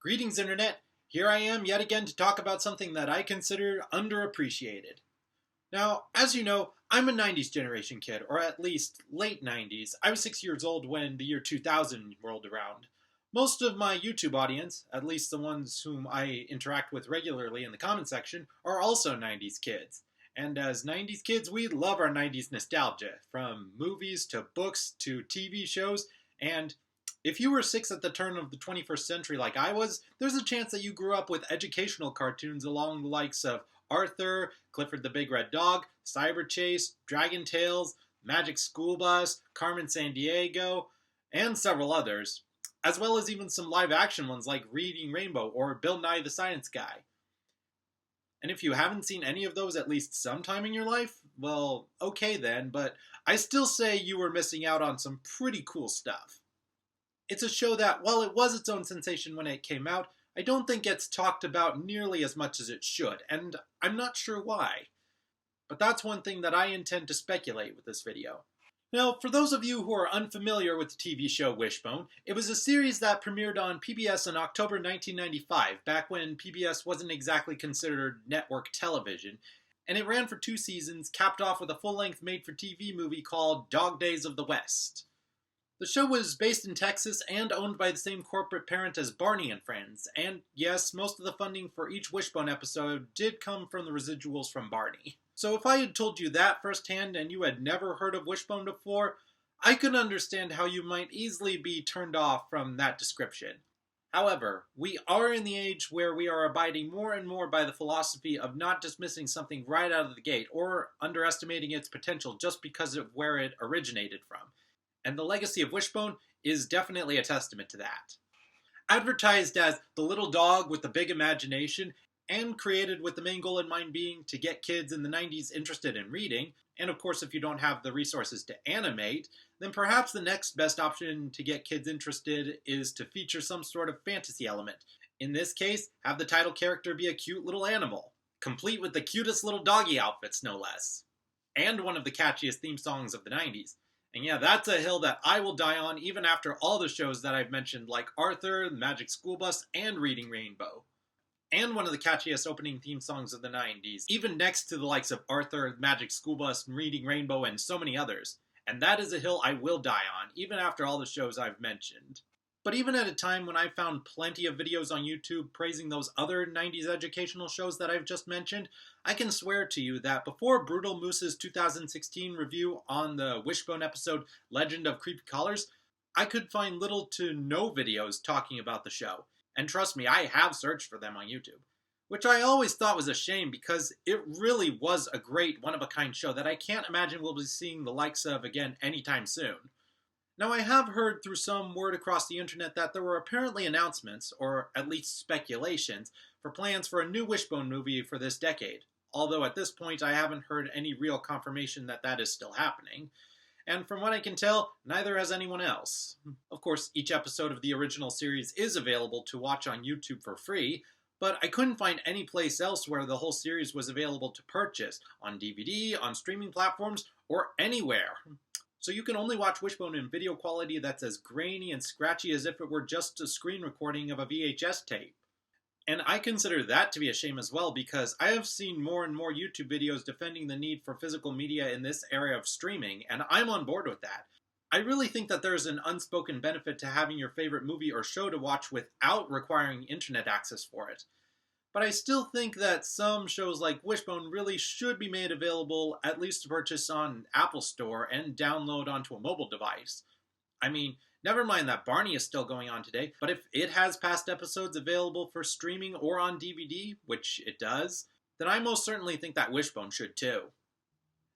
Greetings, Internet! Here I am yet again to talk about something that I consider underappreciated. Now, as you know, I'm a 90s generation kid, or at least late 90s. I was 6 years old when the year 2000 rolled around. Most of my YouTube audience, at least the ones whom I interact with regularly in the comment section, are also 90s kids. And as 90s kids, we love our 90s nostalgia, from movies to books to TV shows, and if you were 6 at the turn of the 21st century like I was, there's a chance that you grew up with educational cartoons along the likes of Arthur, Clifford the Big Red Dog, Cyber Chase, Dragon Tales, Magic School Bus, Carmen Sandiego, and several others, as well as even some live action ones like Reading Rainbow or Bill Nye the Science Guy. And if you haven't seen any of those at least sometime in your life, well, okay then, but I still say you were missing out on some pretty cool stuff. It's a show that, while it was its own sensation when it came out, I don't think gets talked about nearly as much as it should, and I'm not sure why. But that's one thing that I intend to speculate with this video. Now, for those of you who are unfamiliar with the TV show Wishbone, it was a series that premiered on PBS in October 1995, back when PBS wasn't exactly considered network television, and it ran for 2 seasons, capped off with a full-length made-for-TV movie called Dog Days of the West. The show was based in Texas and owned by the same corporate parent as Barney and Friends, and yes, most of the funding for each Wishbone episode did come from the residuals from Barney. So if I had told you that firsthand and you had never heard of Wishbone before, I could understand how you might easily be turned off from that description. However, we are in the age where we are abiding more and more by the philosophy of not dismissing something right out of the gate or underestimating its potential just because of where it originated from. And the legacy of Wishbone is definitely a testament to that. Advertised as the little dog with the big imagination, and created with the main goal in mind being to get kids in the 90s interested in reading, and of course if you don't have the resources to animate, then perhaps the next best option to get kids interested is to feature some sort of fantasy element. In this case, have the title character be a cute little animal, complete with the cutest little doggy outfits no less, and one of the catchiest theme songs of the 90s. And yeah, that's a hill that I will die on even after all the shows that I've mentioned like Arthur, Magic School Bus, and Reading Rainbow. And one of the catchiest opening theme songs of the 90s, even next to the likes of Arthur, Magic School Bus, Reading Rainbow, and so many others. And that is a hill I will die on, even after all the shows I've mentioned. But even at a time when I found plenty of videos on YouTube praising those other 90s educational shows that I've just mentioned, I can swear to you that before Brutal Moose's 2016 review on the Wishbone episode Legend of Creepy Collars, I could find little to no videos talking about the show. And trust me, I have searched for them on YouTube. Which I always thought was a shame because it really was a great one-of-a-kind show that I can't imagine we'll be seeing the likes of again anytime soon. Now, I have heard through some word across the internet that there were apparently announcements, or at least speculations, for plans for a new Wishbone movie for this decade, although at this point I haven't heard any real confirmation that that is still happening. And from what I can tell, neither has anyone else. Of course, each episode of the original series is available to watch on YouTube for free, but I couldn't find any place else where the whole series was available to purchase, on DVD, on streaming platforms, or anywhere. So you can only watch Wishbone in video quality that's as grainy and scratchy as if it were just a screen recording of a VHS tape. And I consider that to be a shame as well because I have seen more and more YouTube videos defending the need for physical media in this era of streaming, and I'm on board with that. I really think that there's an unspoken benefit to having your favorite movie or show to watch without requiring internet access for it. But I still think that some shows like Wishbone really should be made available at least to purchase on Apple Store and download onto a mobile device. I mean, never mind that Barney is still going on today, but if it has past episodes available for streaming or on DVD, which it does, then I most certainly think that Wishbone should too.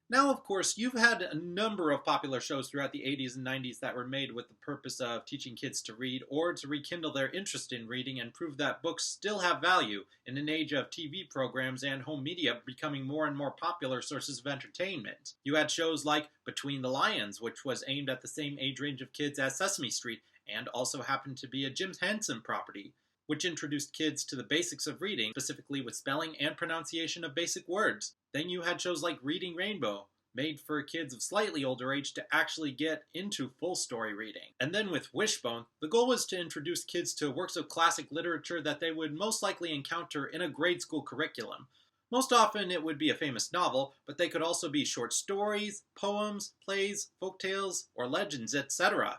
Now, of course, you've had a number of popular shows throughout the 80s and 90s that were made with the purpose of teaching kids to read or to rekindle their interest in reading and prove that books still have value in an age of TV programs and home media becoming more and more popular sources of entertainment. You had shows like Between the Lions, which was aimed at the same age range of kids as Sesame Street and also happened to be a Jim Henson property, which introduced kids to the basics of reading, specifically with spelling and pronunciation of basic words. Then you had shows like Reading Rainbow, made for kids of slightly older age to actually get into full story reading. And then with Wishbone, the goal was to introduce kids to works of classic literature that they would most likely encounter in a grade school curriculum. Most often it would be a famous novel, but they could also be short stories, poems, plays, folktales, or legends, etc.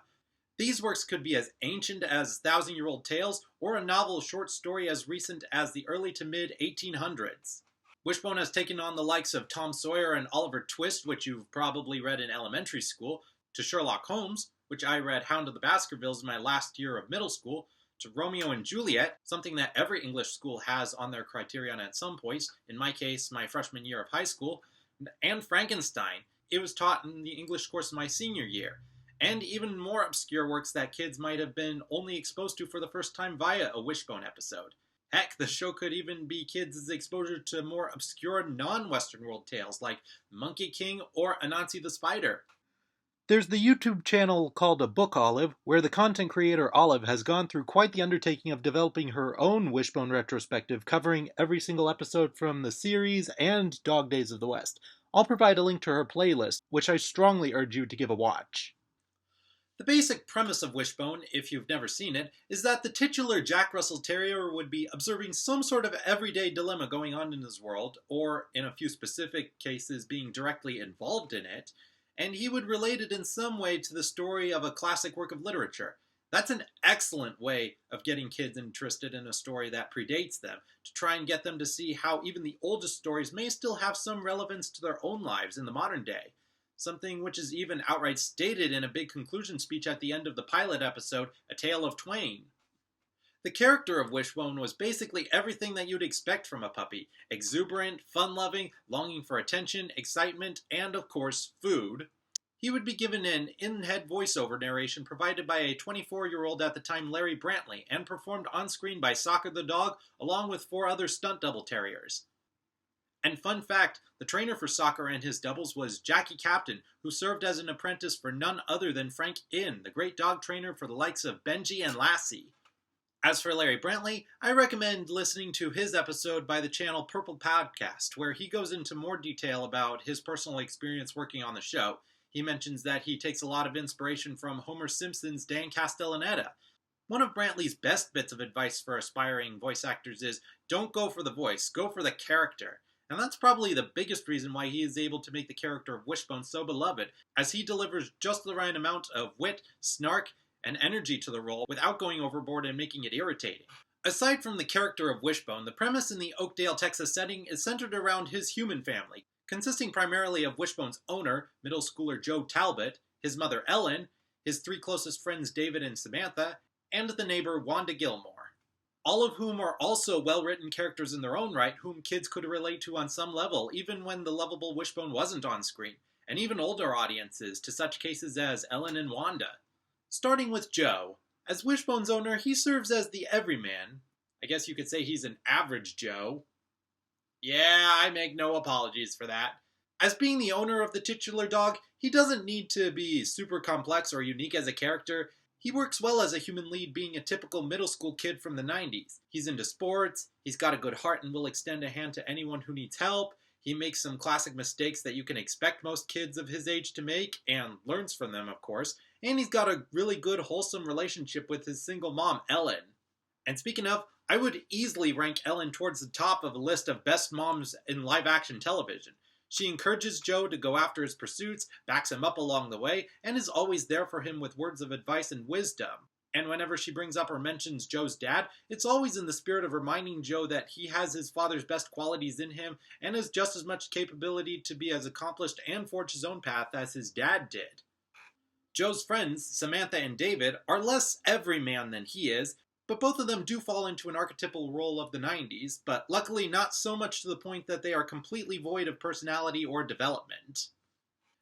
These works could be as ancient as thousand-year-old tales, or a novel short story as recent as the early to mid-1800s. Wishbone has taken on the likes of Tom Sawyer and Oliver Twist, which you've probably read in elementary school, to Sherlock Holmes, which I read Hound of the Baskervilles in my last year of middle school, to Romeo and Juliet, something that every English school has on their criterion at some point, in my case, my freshman year of high school, and Frankenstein. It was taught in the English course my senior year. And even more obscure works that kids might have been only exposed to for the first time via a Wishbone episode. Heck, the show could even be kids' exposure to more obscure non-Western world tales like Monkey King or Anansi the Spider. There's the YouTube channel called A Book Olive, where the content creator Olive has gone through quite the undertaking of developing her own Wishbone retrospective, covering every single episode from the series and Dog Days of the West. I'll provide a link to her playlist, which I strongly urge you to give a watch. The basic premise of Wishbone, if you've never seen it, is that the titular Jack Russell Terrier would be observing some sort of everyday dilemma going on in his world, or in a few specific cases being directly involved in it, and he would relate it in some way to the story of a classic work of literature. That's an excellent way of getting kids interested in a story that predates them, to try and get them to see how even the oldest stories may still have some relevance to their own lives in the modern day. Something which is even outright stated in a big conclusion speech at the end of the pilot episode, A Tale of Twain. The character of Wishbone was basically everything that you'd expect from a puppy. Exuberant, fun-loving, longing for attention, excitement, and of course, food. He would be given an in-head voiceover narration provided by a 24-year-old at the time Larry Brantley, and performed on-screen by Soccer the dog, along with 4 other stunt double terriers. And fun fact, the trainer for Soccer and his doubles was Jackie Captain, who served as an apprentice for none other than Frank Inn, the great dog trainer for the likes of Benji and Lassie. As for Larry Brantley, I recommend listening to his episode by the channel Purple Podcast, where he goes into more detail about his personal experience working on the show. He mentions that he takes a lot of inspiration from Homer Simpson's Dan Castellaneta. One of Brantley's best bits of advice for aspiring voice actors is, don't go for the voice, go for the character. And that's probably the biggest reason why he is able to make the character of Wishbone so beloved, as he delivers just the right amount of wit, snark, and energy to the role without going overboard and making it irritating. Aside from the character of Wishbone, the premise in the Oakdale, Texas setting is centered around his human family, consisting primarily of Wishbone's owner, middle schooler Joe Talbot, his mother Ellen, his 3 closest friends David and Samantha, and the neighbor Wanda Gilmore. All of whom are also well-written characters in their own right, whom kids could relate to on some level, even when the lovable Wishbone wasn't on screen, and even older audiences, to such cases as Ellen and Wanda. Starting with Joe. As Wishbone's owner, he serves as the everyman. I guess you could say he's an average Joe. Yeah, I make no apologies for that. As being the owner of the titular dog, he doesn't need to be super complex or unique as a character. He works well as a human lead, being a typical middle school kid from the 90s. He's into sports, he's got a good heart and will extend a hand to anyone who needs help. He makes some classic mistakes that you can expect most kids of his age to make, and learns from them, of course. And he's got a really good, wholesome relationship with his single mom, Ellen. And speaking of, I would easily rank Ellen towards the top of a list of best moms in live-action television. She encourages Joe to go after his pursuits, backs him up along the way, and is always there for him with words of advice and wisdom. And whenever she brings up or mentions Joe's dad, it's always in the spirit of reminding Joe that he has his father's best qualities in him and has just as much capability to be as accomplished and forge his own path as his dad did. Joe's friends, Samantha and David, are less everyman than he is, but both of them do fall into an archetypal role of the 90s, but luckily not so much to the point that they are completely void of personality or development.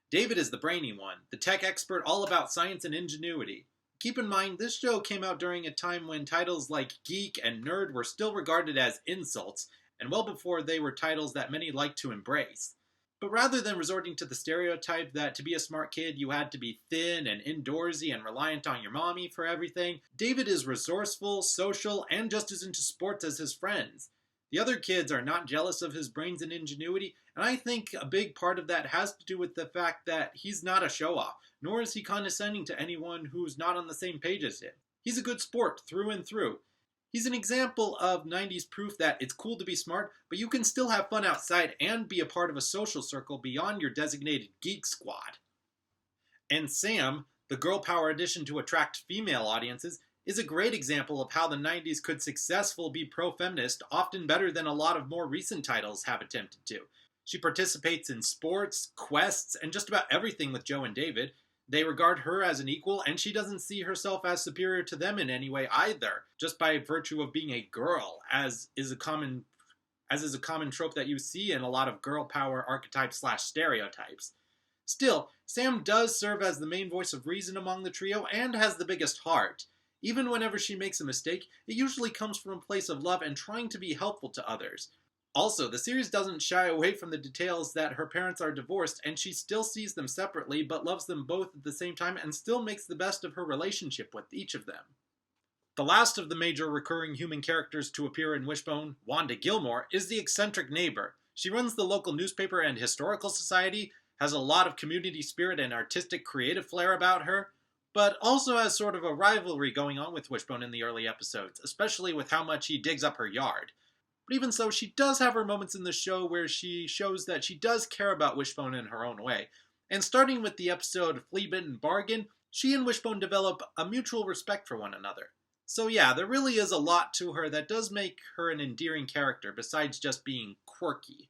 David is the brainy one, the tech expert all about science and ingenuity. Keep in mind, this show came out during a time when titles like geek and nerd were still regarded as insults, and well before they were titles that many liked to embrace. But rather than resorting to the stereotype that to be a smart kid you had to be thin and indoorsy and reliant on your mommy for everything, David is resourceful, social, and just as into sports as his friends. The other kids are not jealous of his brains and ingenuity, and I think a big part of that has to do with the fact that he's not a show-off, nor is he condescending to anyone who's not on the same page as him. He's a good sport through and through. He's an example of 90s proof that it's cool to be smart, but you can still have fun outside and be a part of a social circle beyond your designated geek squad. And Sam, the girl power addition to attract female audiences, is a great example of how the 90s could successfully be pro-feminist, often better than a lot of more recent titles have attempted to. She participates in sports, quests, and just about everything with Joe and David. They regard her as an equal, and she doesn't see herself as superior to them in any way either, just by virtue of being a girl, as is a common trope that you see in a lot of girl power archetypes / stereotypes. Still, Sam does serve as the main voice of reason among the trio and has the biggest heart. Even whenever she makes a mistake, it usually comes from a place of love and trying to be helpful to others. Also, the series doesn't shy away from the details that her parents are divorced and she still sees them separately but loves them both at the same time and still makes the best of her relationship with each of them. The last of the major recurring human characters to appear in Wishbone, Wanda Gilmore, is the eccentric neighbor. She runs the local newspaper and historical society, has a lot of community spirit and artistic creative flair about her, but also has sort of a rivalry going on with Wishbone in the early episodes, especially with how much he digs up her yard. But even so, she does have her moments in the show where she shows that she does care about Wishbone in her own way. And starting with the episode Flea Bitten Bargain, she and Wishbone develop a mutual respect for one another. So yeah, there really is a lot to her that does make her an endearing character, besides just being quirky.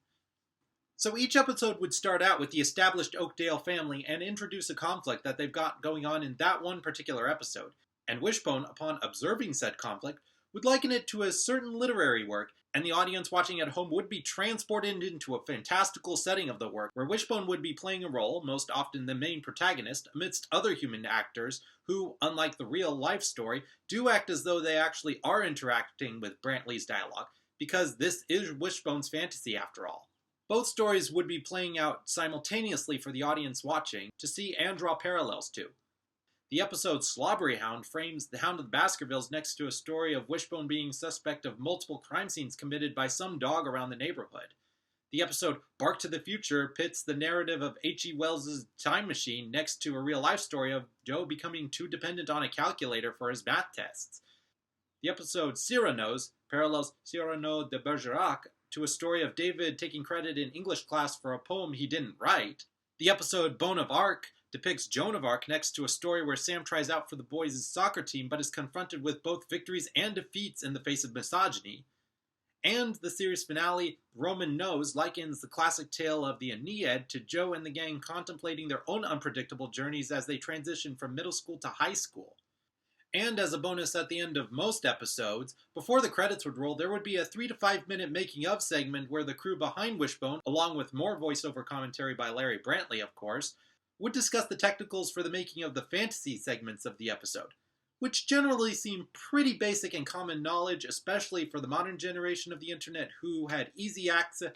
So each episode would start out with the established Oakdale family and introduce a conflict that they've got going on in that one particular episode. And Wishbone, upon observing said conflict, would liken it to a certain literary work, and the audience watching at home would be transported into a fantastical setting of the work, where Wishbone would be playing a role, most often the main protagonist, amidst other human actors who, unlike the real-life story, do act as though they actually are interacting with Brantley's dialogue, because this is Wishbone's fantasy after all. Both stories would be playing out simultaneously for the audience watching to see and draw parallels to. The episode Slobbery Hound frames the Hound of the Baskervilles next to a story of Wishbone being suspect of multiple crime scenes committed by some dog around the neighborhood. The episode Bark to the Future pits the narrative of H.G. Wells' Time Machine next to a real-life story of Joe becoming too dependent on a calculator for his math tests. The episode Cyrano's parallels Cyrano de Bergerac to a story of David taking credit in English class for a poem he didn't write. The episode Bone of Arc depicts Joan of Arc next to a story where Sam tries out for the boys' soccer team but is confronted with both victories and defeats in the face of misogyny. And the series finale, Roman Nose, likens the classic tale of the Aeneid to Joe and the gang contemplating their own unpredictable journeys as they transition from middle school to high school. And as a bonus at the end of most episodes, before the credits would roll, there would be a 3 to 5 minute making of segment where the crew behind Wishbone, along with more voiceover commentary by Larry Brantley of course, would discuss the technicals for the making of the fantasy segments of the episode, which generally seem pretty basic and common knowledge, especially for the modern generation of the internet who had easy access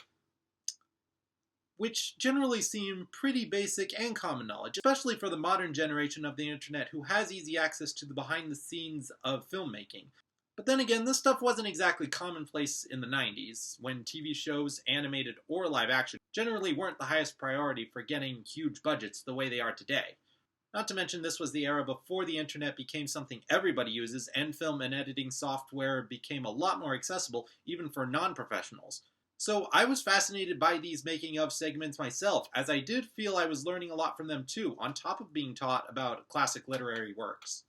to the behind-the-scenes of filmmaking. But then again, this stuff wasn't exactly commonplace in the 90s, when TV shows, animated or live action, generally weren't the highest priority for getting huge budgets the way they are today. Not to mention this was the era before the internet became something everybody uses and film and editing software became a lot more accessible even for non-professionals. So I was fascinated by these making-of segments myself, as I did feel I was learning a lot from them too, on top of being taught about classic literary works.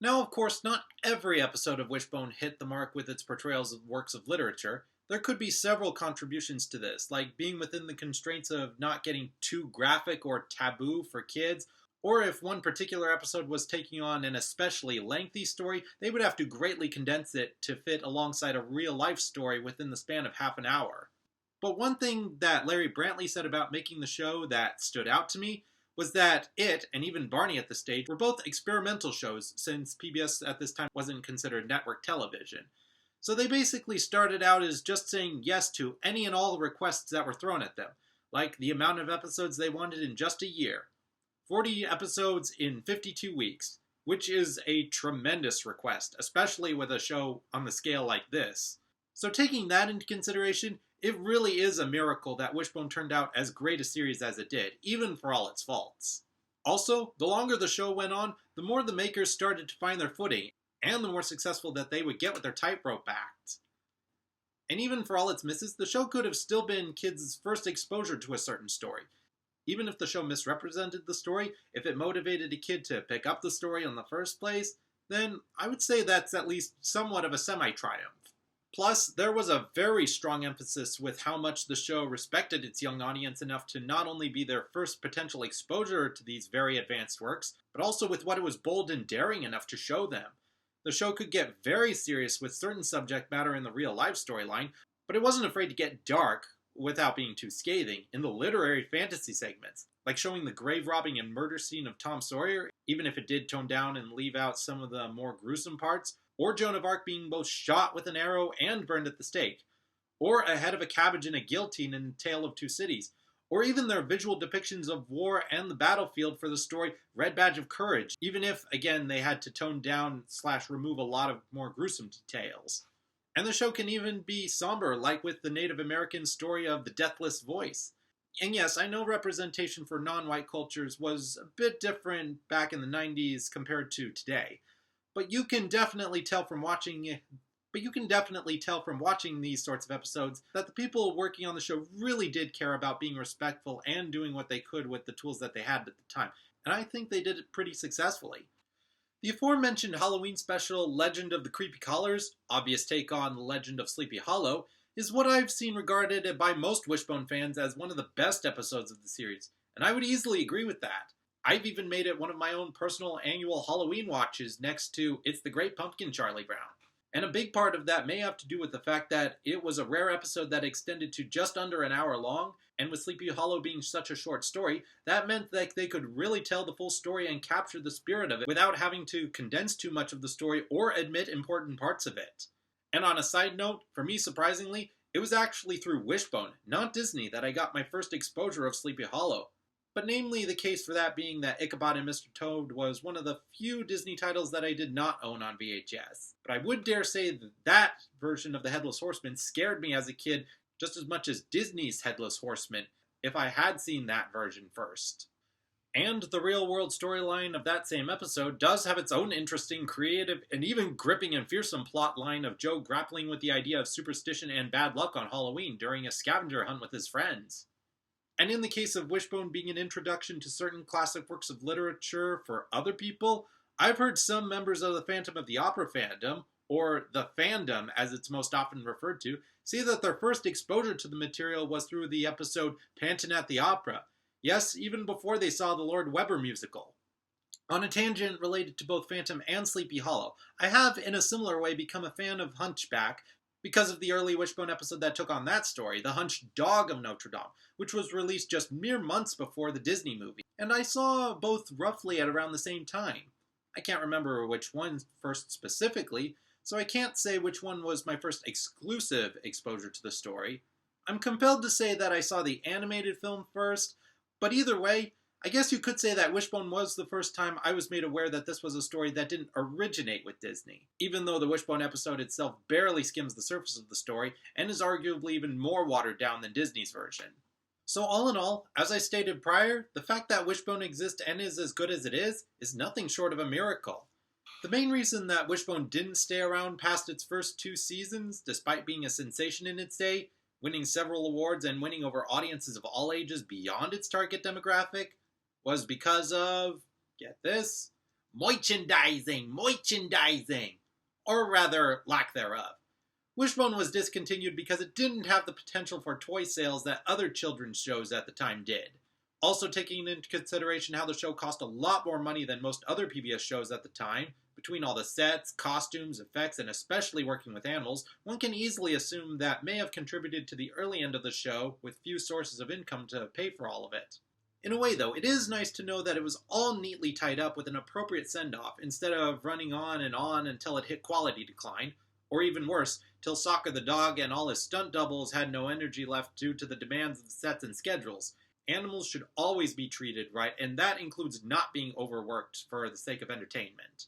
Now, of course, not every episode of Wishbone hit the mark with its portrayals of works of literature. There could be several contributions to this, like being within the constraints of not getting too graphic or taboo for kids, or if one particular episode was taking on an especially lengthy story, they would have to greatly condense it to fit alongside a real-life story within the span of half an hour. But one thing that Larry Brantley said about making the show that stood out to me was that it, and even Barney at the stage, were both experimental shows, since PBS at this time wasn't considered network television. So they basically started out as just saying yes to any and all the requests that were thrown at them, like the amount of episodes they wanted in just a year. 40 episodes in 52 weeks, which is a tremendous request, especially with a show on the scale like this. So taking that into consideration, it really is a miracle that Wishbone turned out as great a series as it did, even for all its faults. Also, the longer the show went on, the more the makers started to find their footing, and the more successful that they would get with their tightrope act. And even for all its misses, the show could have still been kids' first exposure to a certain story. Even if the show misrepresented the story, if it motivated a kid to pick up the story in the first place, then I would say that's at least somewhat of a semi-triumph. Plus, there was a very strong emphasis with how much the show respected its young audience enough to not only be their first potential exposure to these very advanced works, but also with what it was bold and daring enough to show them. The show could get very serious with certain subject matter in the real-life storyline, but it wasn't afraid to get dark, without being too scathing, in the literary fantasy segments, like showing the grave robbing and murder scene of Tom Sawyer, even if it did tone down and leave out some of the more gruesome parts, or Joan of Arc being both shot with an arrow and burned at the stake, or a head of a cabbage in a guillotine in Tale of Two Cities, or even their visual depictions of war and the battlefield for the story Red Badge of Courage, even if, again, they had to tone down / remove a lot of more gruesome details. And the show can even be somber, like with the Native American story of the Deathless Voice. And yes, I know representation for non-white cultures was a bit different back in the 90s compared to today, but you can definitely tell from watching these sorts of episodes that the people working on the show really did care about being respectful and doing what they could with the tools that they had at the time, and I think they did it pretty successfully. The aforementioned Halloween special, Legend of the Creepy Callers, obvious take on the Legend of Sleepy Hollow, is what I've seen regarded by most Wishbone fans as one of the best episodes of the series, and I would easily agree with that. I've even made it one of my own personal annual Halloween watches next to It's the Great Pumpkin, Charlie Brown. And a big part of that may have to do with the fact that it was a rare episode that extended to just under an hour long, and with Sleepy Hollow being such a short story, that meant that they could really tell the full story and capture the spirit of it without having to condense too much of the story or omit important parts of it. And on a side note, for me surprisingly, it was actually through Wishbone, not Disney, that I got my first exposure of Sleepy Hollow. But namely the case for that being that Ichabod and Mr. Toad was one of the few Disney titles that I did not own on VHS. But I would dare say that that version of the Headless Horseman scared me as a kid just as much as Disney's Headless Horseman, if I had seen that version first. And the real-world storyline of that same episode does have its own interesting, creative, and even gripping and fearsome plot line of Joe grappling with the idea of superstition and bad luck on Halloween during a scavenger hunt with his friends. And in the case of Wishbone being an introduction to certain classic works of literature for other people, I've heard some members of the Phantom of the Opera fandom, or the fandom as it's most often referred to, say that their first exposure to the material was through the episode Panton at the Opera. Yes, even before they saw the Lord Webber musical. On a tangent related to both Phantom and Sleepy Hollow, I have in a similar way become a fan of Hunchback, because of the early Wishbone episode that took on that story, The Hunched Dog of Notre Dame, which was released just mere months before the Disney movie, and I saw both roughly at around the same time. I can't remember which one first specifically, so I can't say which one was my first exclusive exposure to the story. I'm compelled to say that I saw the animated film first, but either way, I guess you could say that Wishbone was the first time I was made aware that this was a story that didn't originate with Disney, even though the Wishbone episode itself barely skims the surface of the story and is arguably even more watered down than Disney's version. So all in all, as I stated prior, the fact that Wishbone exists and is as good as it is nothing short of a miracle. The main reason that Wishbone didn't stay around past its first 2 seasons, despite being a sensation in its day, winning several awards and winning over audiences of all ages beyond its target demographic, was because of, get this, merchandising, or rather, lack thereof. Wishbone was discontinued because it didn't have the potential for toy sales that other children's shows at the time did. Also taking into consideration how the show cost a lot more money than most other PBS shows at the time, between all the sets, costumes, effects, and especially working with animals, one can easily assume that may have contributed to the early end of the show with few sources of income to pay for all of it. In a way, though, it is nice to know that it was all neatly tied up with an appropriate send-off, instead of running on until it hit quality decline, or even worse, till Soccer the dog and all his stunt doubles had no energy left due to the demands of the sets and schedules. Animals should always be treated right, and that includes not being overworked for the sake of entertainment.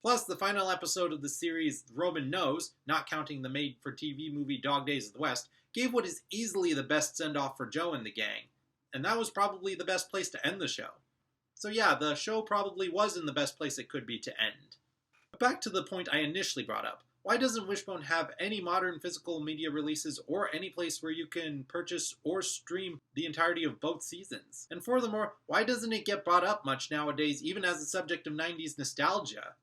Plus, the final episode of the series, Roman Nose, not counting the made-for-TV movie Dog Days of the West, gave what is easily the best send-off for Joe and the gang, and that was probably the best place to end the show. So yeah, the show probably was in the best place it could be to end. But back to the point I initially brought up. Why doesn't Wishbone have any modern physical media releases or any place where you can purchase or stream the entirety of both seasons? And furthermore, why doesn't it get brought up much nowadays, even as a subject of 90s nostalgia?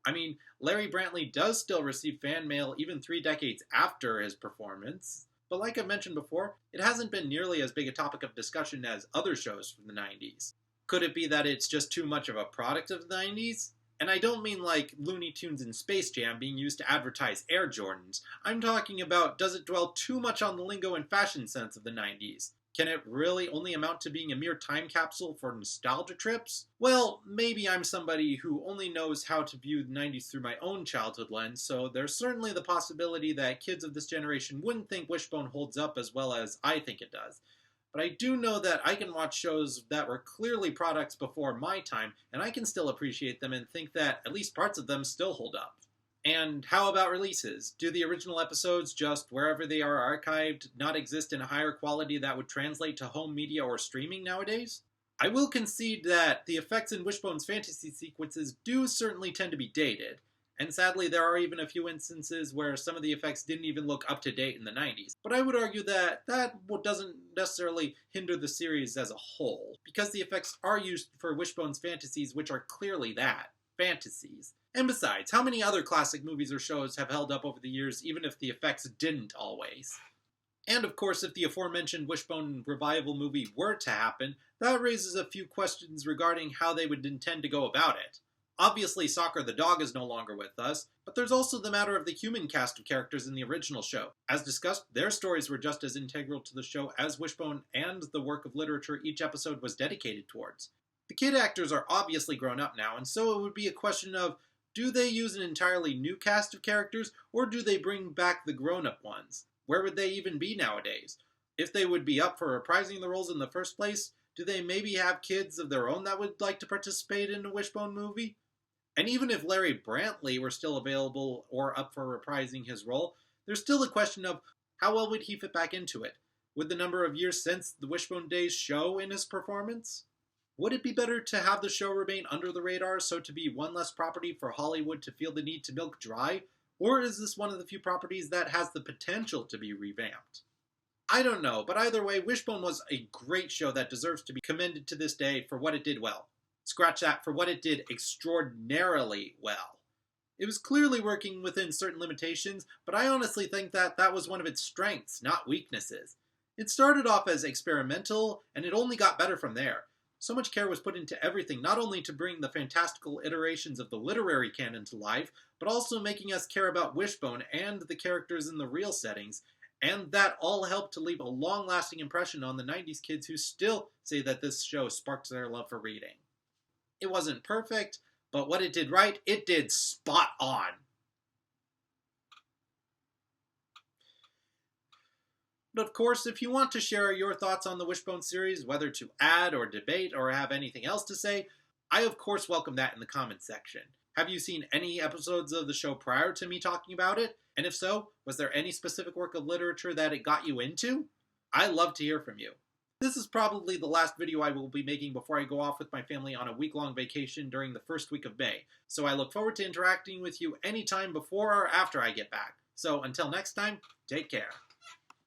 I mean, Larry Brantley does still receive fan mail even 3 decades after his performance, but like I mentioned before, it hasn't been nearly as big a topic of discussion as other shows from the 90s. Could it be that it's just too much of a product of the 90s? And I don't mean like Looney Tunes and Space Jam being used to advertise Air Jordans. I'm talking about, does it dwell too much on the lingo and fashion sense of the 90s? Can it really only amount to being a mere time capsule for nostalgia trips? Well, maybe I'm somebody who only knows how to view the 90s through my own childhood lens, so there's certainly the possibility that kids of this generation wouldn't think Wishbone holds up as well as I think it does. But I do know that I can watch shows that were clearly products before my time, and I can still appreciate them and think that at least parts of them still hold up. And how about releases? Do the original episodes, just wherever they are archived, not exist in a higher quality that would translate to home media or streaming nowadays? I will concede that the effects in Wishbone's fantasy sequences do certainly tend to be dated, and sadly there are even a few instances where some of the effects didn't even look up to date in the 90s. But I would argue that doesn't necessarily hinder the series as a whole, because the effects are used for Wishbone's fantasies, which are clearly that, fantasies. And besides, how many other classic movies or shows have held up over the years, even if the effects didn't always? And of course, if the aforementioned Wishbone revival movie were to happen, that raises a few questions regarding how they would intend to go about it. Obviously, Soccer the dog is no longer with us, but there's also the matter of the human cast of characters in the original show. As discussed, their stories were just as integral to the show as Wishbone and the work of literature each episode was dedicated towards. The kid actors are obviously grown up now, and so it would be a question of, do they use an entirely new cast of characters, or do they bring back the grown-up ones? Where would they even be nowadays? If they would be up for reprising the roles in the first place, do they maybe have kids of their own that would like to participate in a Wishbone movie? And even if Larry Brantley were still available or up for reprising his role, there's still a question of how well would he fit back into it? Would the number of years since the Wishbone days show in his performance? Would it be better to have the show remain under the radar, so to be one less property for Hollywood to feel the need to milk dry? Or is this one of the few properties that has the potential to be revamped? I don't know, but either way, Wishbone was a great show that deserves to be commended to this day for what it did well. Scratch that, for what it did extraordinarily well. It was clearly working within certain limitations, but I honestly think that was one of its strengths, not weaknesses. It started off as experimental, and it only got better from there. So much care was put into everything, not only to bring the fantastical iterations of the literary canon to life, but also making us care about Wishbone and the characters in the real settings, and that all helped to leave a long-lasting impression on the 90s kids who still say that this show sparked their love for reading. It wasn't perfect, but what it did right, it did spot on. But of course, if you want to share your thoughts on the Wishbone series, whether to add or debate or have anything else to say, I of course welcome that in the comments section. Have you seen any episodes of the show prior to me talking about it? And if so, was there any specific work of literature that it got you into? I love to hear from you. This is probably the last video I will be making before I go off with my family on a week-long vacation during the first week of May, so I look forward to interacting with you anytime before or after I get back. So until next time, take care.